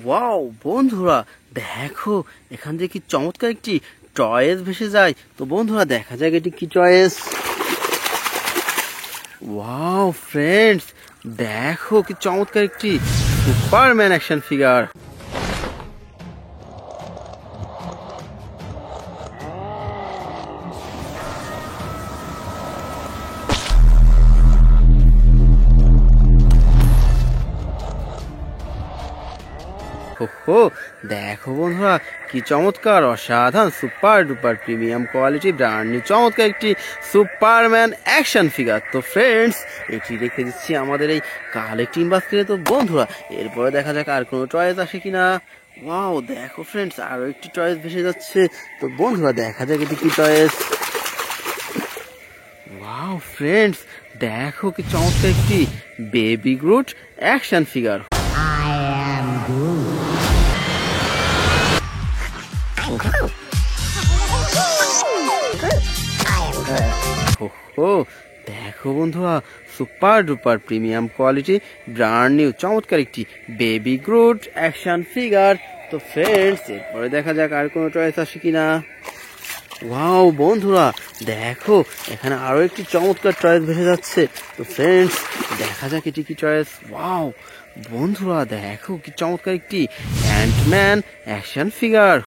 Wow বন্ধুরা, দেখো এখান থেকে কি চমৎকার একটি টয়েস ভেসে যায়। তো বন্ধুরা দেখা যাক এটি কি টয়েস। ওয়াও ফ্রেন্ডস, দেখো কি চমৎকার একটি সুপারম্যান অ্যাকশন ফিগার। ওহো, দেখো বন্ধুরা কি চমৎকার অসাধারণ super duper premium quality brand new চমৎকার একটি সুপারম্যান অ্যাকশন ফিগার। তো ফ্রেন্ডস, এটি রেখে দিচ্ছি আমাদের এই কালেক্টিং বাস্কেটে। তো বন্ধুরা এরপরে দেখা যাক আর কোনো চয়েস আসে কিনা। ওয়াও দেখো ফ্রেন্ডস, আরো একটি চয়েস ভেসে যাচ্ছে। তো বন্ধুরা দেখা যাক এটি কি চয়েস। ওয়াও ফ্রেন্ডস, দেখো কি চমৎকার একটি বেবি গ্রুট অ্যাকশন ফিগার। ও দেখো বন্ধুরা, super duper premium quality brand new চমৎকার একটি বেবি গ্রুট অ্যাকশন ফিগার। তো ফ্রেন্ডস এরপরে দেখা যাক আর কোনো চয়েস আসে কিনা। ওয়াও বন্ধুরা, দেখো এখানে আরো একটি চমৎকার চয়েস ভেসে যাচ্ছে। তো ফ্রেন্ডস দেখা যাক এটি কি চয়েস। ওয়াও বন্ধুরা, দেখো কি চমৎকার একটি অ্যান্টম্যান অ্যাকশন ফিগার।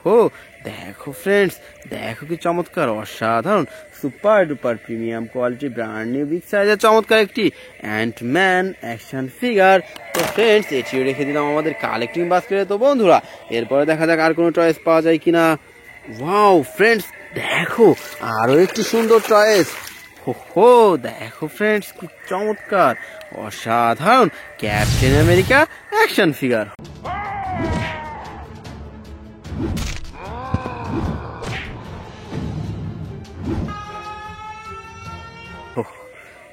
হো, দেখো ফ্রেন্ডস, দেখো কি চমৎকার অসাধারণ super duper premium quality brand new big সাইজের চমৎকার একটি অ্যান্টম্যান অ্যাকশন ফিগার। তো ফ্রেন্ডস এটিও রেখে দিলাম আমাদের কালেক্টিং বাস্কেটে। তো বন্ধুরা এরপরে দেখা যাক আর কোনো চয়েস পাওয়া যায় কিনা। ওয়াও ফ্রেন্ডস, দেখো আরো একটি সুন্দর চয়েস। হো, দেখো ফ্রেন্ডস কি চমৎকার অসাধারণ captain America action figure.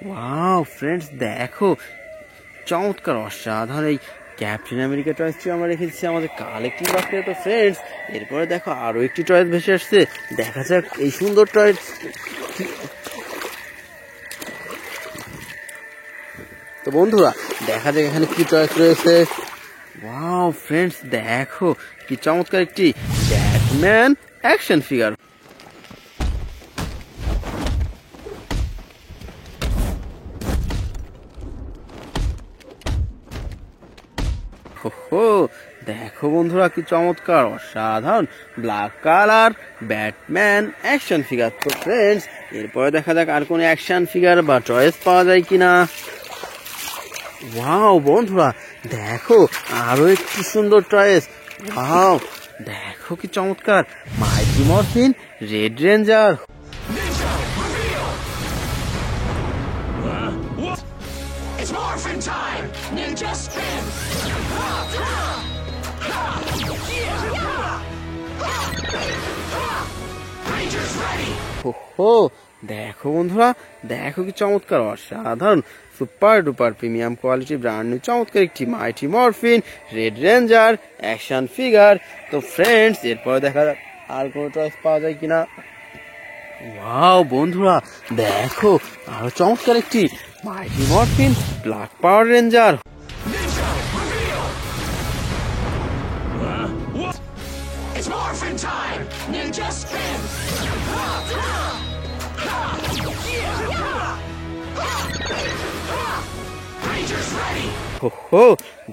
Wow friends, দেখো চমৎকার অসাধারণ এই ক্যাপ্টেন আমেরিকা চয়েসটি আমরা রেখেছি আমাদের কালেক্টিং বাস্কেটে। তো ফ্রেন্ডস এরপরে দেখো আরো একটি চয়েস ভেসে আসছে। দেখা যাক এই সুন্দর চয়েস। তো বন্ধুরা দেখা যাক এখানে কি চয়েস রয়েছে। ওয়াও ফ্রেন্ডস, দেখো কি চমৎকার একটি ব্যাটম্যান অ্যাকশন ফিগার। দেখো বন্ধুরা কি চমৎকার অসাধারণ black colour Batman action figure. তো ফ্রেন্ডস এরপরে দেখা যাক আর কোন অ্যাকশন ফিগার বা চয়েস পাওয়া যায় কিনা। ওয়াও বন্ধুরা, দেখো আরো একটি সুন্দর চয়েস। ওয়াও দেখো কি চমৎকার Mighty Morphin Red Ranger. It's morphin' time! Ninja strength! Rangers ready! হো, দেখো বন্ধুরা, দেখো কি চমৎকার অসাধারণ super duper premium quality brand new চমৎকার একটি Mighty Morphin Red Ranger action figure. তো ফ্রেন্ডস এরপরে দেখা যাক আর কোনো চয়েস পাওয়া যায় কিনা। ওয়াও বন্ধুরা, দেখো আরো চমৎকার একটি Mighty Morphin Black Power Ranger. It's morphin' time! Ninja strength! Rangers ready! হো,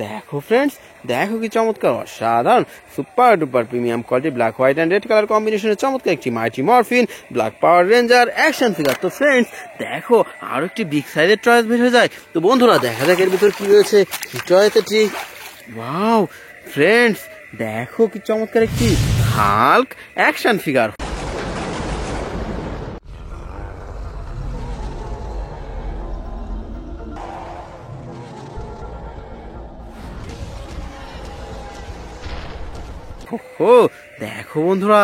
দেখো ফ্রেন্ডস, দেখো কি চমৎকার অসাধারণ super duper premium quality black white and red colour কম্বিনেশনের চমৎকার একটি Mighty Morphin Black Power Ranger action figure. তো ফ্রেন্ডস দেখো আরো একটি বিগ সাইজের চয়েস বের হয়ে যায়। তো বন্ধুরা দেখা যাক এর ভিতর কি রয়েছে, কি চয়েস এটি। ওয়াও ফ্রেন্ডস, দেখো কি চমৎকার একটি হাল্ক অ্যাকশন ফিগার। দেখো বন্ধুরা,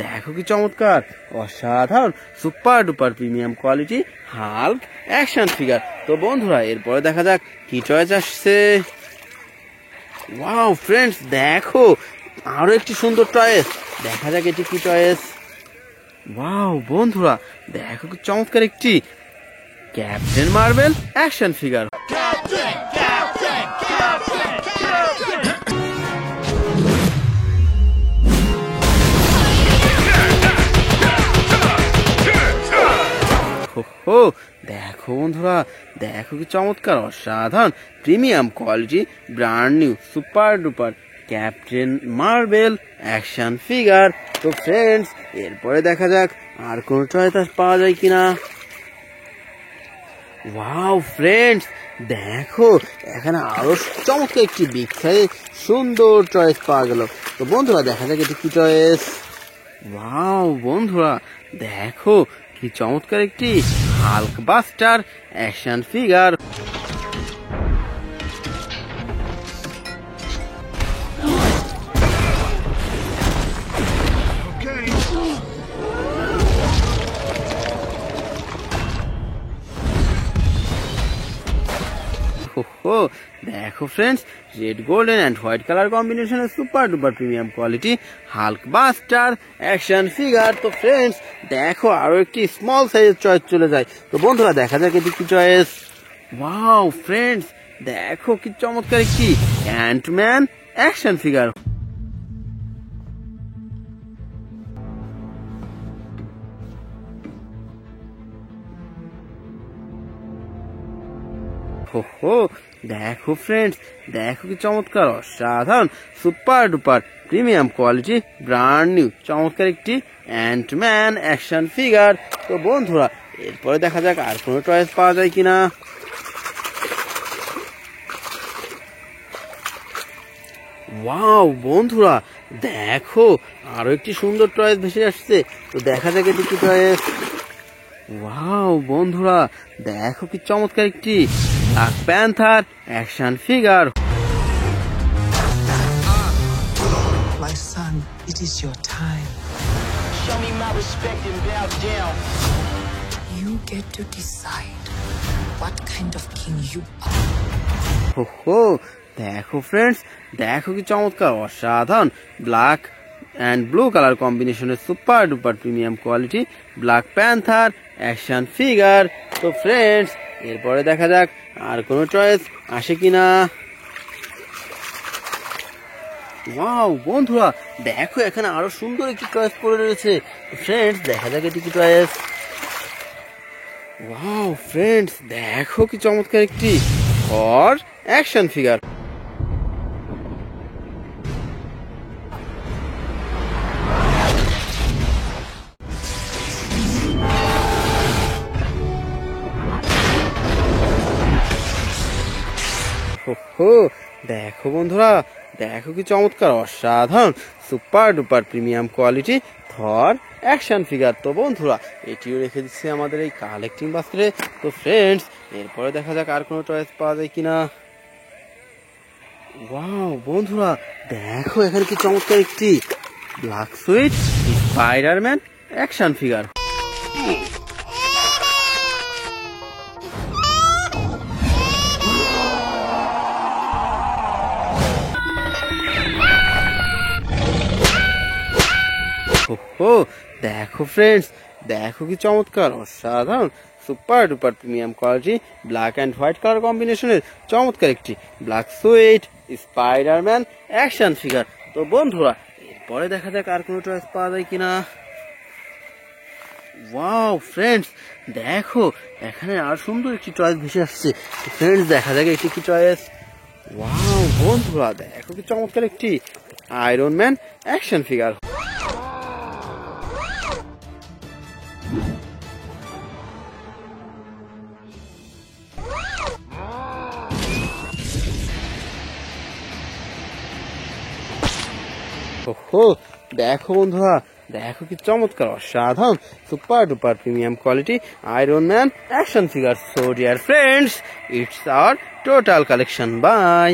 দেখো কি চমৎকার অসাধারণ super duper premium quality Hulk action figure. তো বন্ধুরা এরপরে দেখা যাক কি চয়েস আসছে। ওয়াও ফ্রেন্ডস, দেখো আরো একটি সুন্দর চয়েস। দেখা যাক এটি কি চয়েস। ওয়াও বন্ধুরা, দেখো কি চমৎকার একটি ক্যাপ্টেন মার্বেল অ্যাকশন ফিগার। ও দেখো বন্ধুরা, দেখো কি চমৎকার অসাধারণ premium quality brand new super duper captain marble action figure. তো ফ্রেন্ডস, এরপরে দেখা যাক আর কোন চয়েস পাওয়া যায় কিনা। ওয়াও ফ্রেন্ডস, দেখো এখানে আরো চমৎকার একটি বিগ সাইজ সুন্দর চয়েস পাওয়া গেল। তো বন্ধুরা দেখা যাক এটি কি চয়েস। ওয়াও বন্ধুরা, দেখো কি চমৎকার একটি হাল্ক বাস্টার অ্যাকশন ফিগার। দেখো friends, red golden and white colour কম্বিনেশনের super duper premium quality Hulkbuster action figure. তো ফ্রেন্ডস, দেখো আরো একটি স্মল সাইজের চয়েস চলে যায়। তো বন্ধুরা দেখা যাক এটি কি চয়েস। ওয়াও ফ্রেন্ডস, দেখো কি চমৎকার একটি অ্যান্টম্যান অ্যাকশন ফিগার। দেখো ফ্রেন্ডস, দেখো কি চমৎকার অসাধারণ super duper premium quality brand new চমৎকার একটি অ্যান্টম্যান অ্যাকশন ফিগার। তো বন্ধুরা এরপরে দেখা যাক আর কোনো চয়েস পাওয়া যায় কিনা। ওয়াও বন্ধুরা, দেখো আরো একটি সুন্দর চয়েস ভেসে আসছে। তো দেখা যাক এটি কি চয়েস। ওয়াও বন্ধুরা, দেখো কি চমৎকার একটি black Panther action figure. My son, it is your time. Show me my respect and bow down. You get to decide what kind of king you are. দেখো ফ্রেন্ডস, দেখো কি চমৎকার অসাধারণ ব্ল্যাক অ্যান্ড ব্লু কালার কম্বিনেশনের super duper premium quality Black Panther action figure. তো friends, এরপরে দেখা যাক আর কোনো চয়েস আসে কিনা। ওয়াও বন্ধুরা, দেখো এখানে আরো সুন্দর একটি চয়েস পড়ে রয়েছে। ফ্রেন্ডস দেখা যাক এটি কি চয়েস। ওয়াও ফ্রেন্ডস, দেখো কি চমৎকার একটি থর অ্যাকশন ফিগার। দেখো বন্ধুরা, দেখো কি চমৎকার অসাধারণ সুপার ডুপার প্রিমিয়াম কোয়ালিটি থর অ্যাকশন ফিগার। তো বন্ধুরা এটিও রেখে দিচ্ছে আমাদের এই কালেক্টিং বাস্কেটে। তো ফ্রেন্ডস, এরপরে দেখা যাক আর কোনো চয়েস পাওয়া যায় কিনা। ওয়াও বন্ধুরা, দেখো এখানে কি চমৎকার একটি black suit Spiderman action figure. দেখো ফ্রেন্ডস, দেখো কি চমৎকার অসাধারণ super duper premium quality black and white colour কম্বিনেশনের চমৎকার একটি black suit Spiderman action figure. তো বন্ধুরা এরপরে দেখা যাক আর কোনো চয়েস পাওয়া যায় কিনা। ওয়াও ফ্রেন্ডস, দেখো এখানে আর সুন্দর একটি চয়েস ভেসে আসছে। ফ্রেন্ডস দেখা যাক এটি কি চয়েস। ওয়াও বন্ধুরা, দেখো কি চমৎকার একটি আয়রন ম্যান অ্যাকশন ফিগার। দেখো বন্ধুরা, দেখো কি চমৎকার অসাধারণ super duper premium quality iron man action figure. So dear friends, it's our total collection. By.